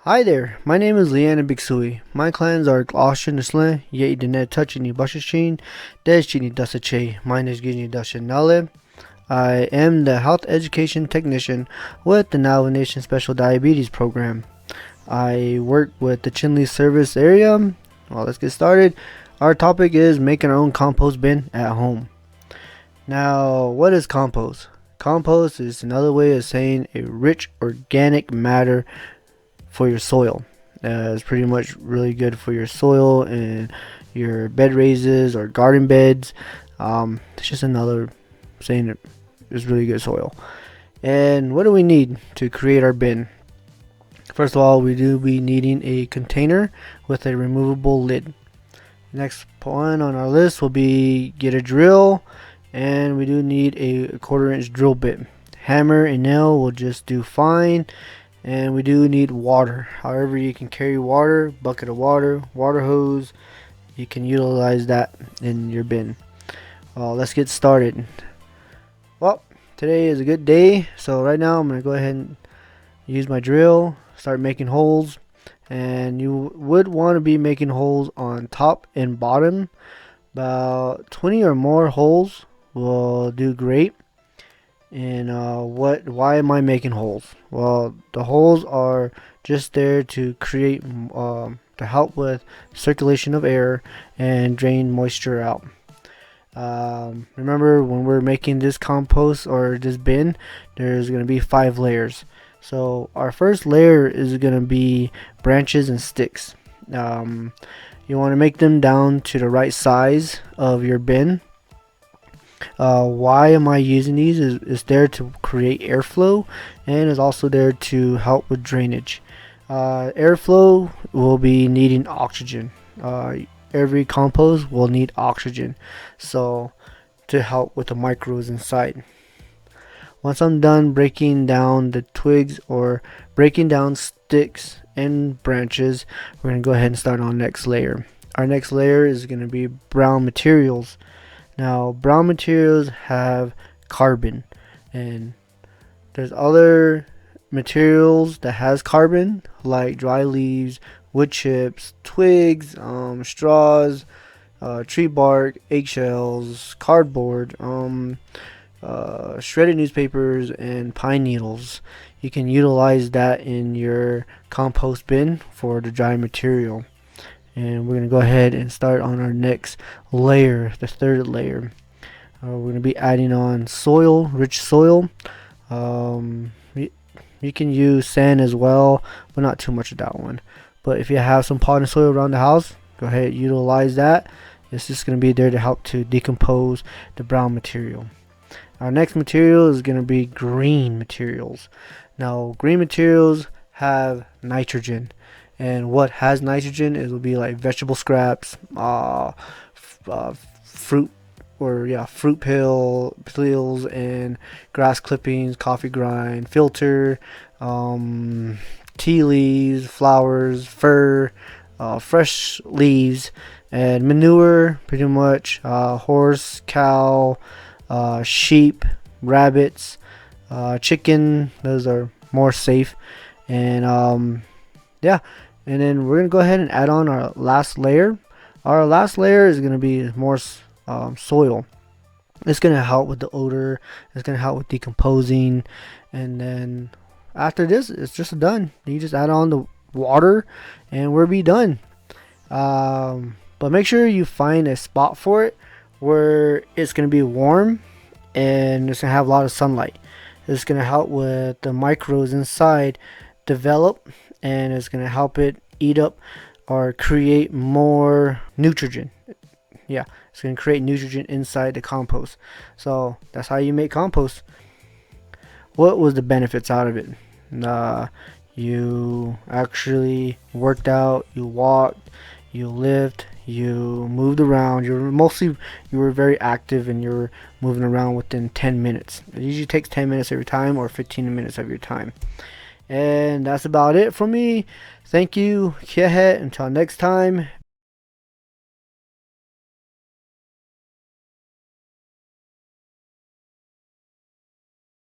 Hi there, my name is Leanna Bigsui. My clans are Gloshin Isle, Ye Dene Touchini Bushashin, Deshini Dasache, minus Gini Dashanale. I am the Health Education Technician with the Navajo Nation Special Diabetes Program. I work with the Chinle service area. Well, let's get started. Our topic is making our own compost bin at home. Now, what is compost? Compost is another way of saying a rich organic matter for your soil. It's pretty much really good for your soil and your bed raises or garden beds. It's just another saying it's really good soil. And what do we need to create our bin? First of all, we do be needing a container with a removable lid. Next point on our list will be get a drill, and we do need a 1/4 inch drill bit. Hammer and nail will just do fine. And we do need water. However, you can carry water, bucket of water, water hose. You can utilize that in your bin. Let's get started. Well, today is a good day. So right now I'm going to go ahead and use my drill, start making holes. And you would want to be making holes on top and bottom. About 20 or more holes will do great. And why am I making holes? Well, the holes are just there to create to help with circulation of air and drain moisture out. Remember, when we're making this compost or this bin, there's going to be 5 layers. So our first layer is going to be branches and sticks. You want to make them down to the right size of your bin. Why am I using these? Is there to create airflow, and is also there to help with drainage. Airflow will be needing oxygen. Every compost will need oxygen, so to help with the microbes inside. Once I'm done breaking down the twigs or breaking down sticks and branches, we're going to go ahead and start on the next layer. Our next layer is going to be brown materials. Now, brown materials have carbon, and there's other materials that has carbon, like dry leaves, wood chips, twigs, straws, tree bark, eggshells, cardboard, shredded newspapers, and pine needles. You can utilize that in your compost bin for the dry material. And we're going to go ahead and start on our next layer, the third layer. We're going to be adding on soil, rich soil. You can use sand as well, but not too much of that one. But if you have some potting soil around the house, go ahead and utilize that. It's just going to be there to help to decompose the brown material. Our next material is going to be green materials. Now, green materials have nitrogen. And what has nitrogen will be like vegetable scraps, fruit peels, and grass clippings, coffee grind, filter, tea leaves, flowers, fur, fresh leaves, and manure. Pretty much horse, cow, sheep, rabbits, chicken. Those are more safe. And yeah. And then we're going to go ahead and add on our last layer. Our last layer is going to be more soil. It's going to help with the odor. It's going to help with decomposing. And then after this, it's just done. You just add on the water and we'll be done. But make sure you find a spot for it where it's going to be warm and it's going to have a lot of sunlight. It's going to help with the microbes inside develop, and it's going to help it eat up or create more nitrogen. Yeah, it's going to create nitrogen inside the compost. So that's how you make compost. What was the benefits out of it? You actually worked out, you walked, you lived, you moved around. You were very active, and you were moving around within 10 minutes. It usually takes 10 minutes every time, or 15 minutes of your time. And that's about it from me. Thank you. Until next time,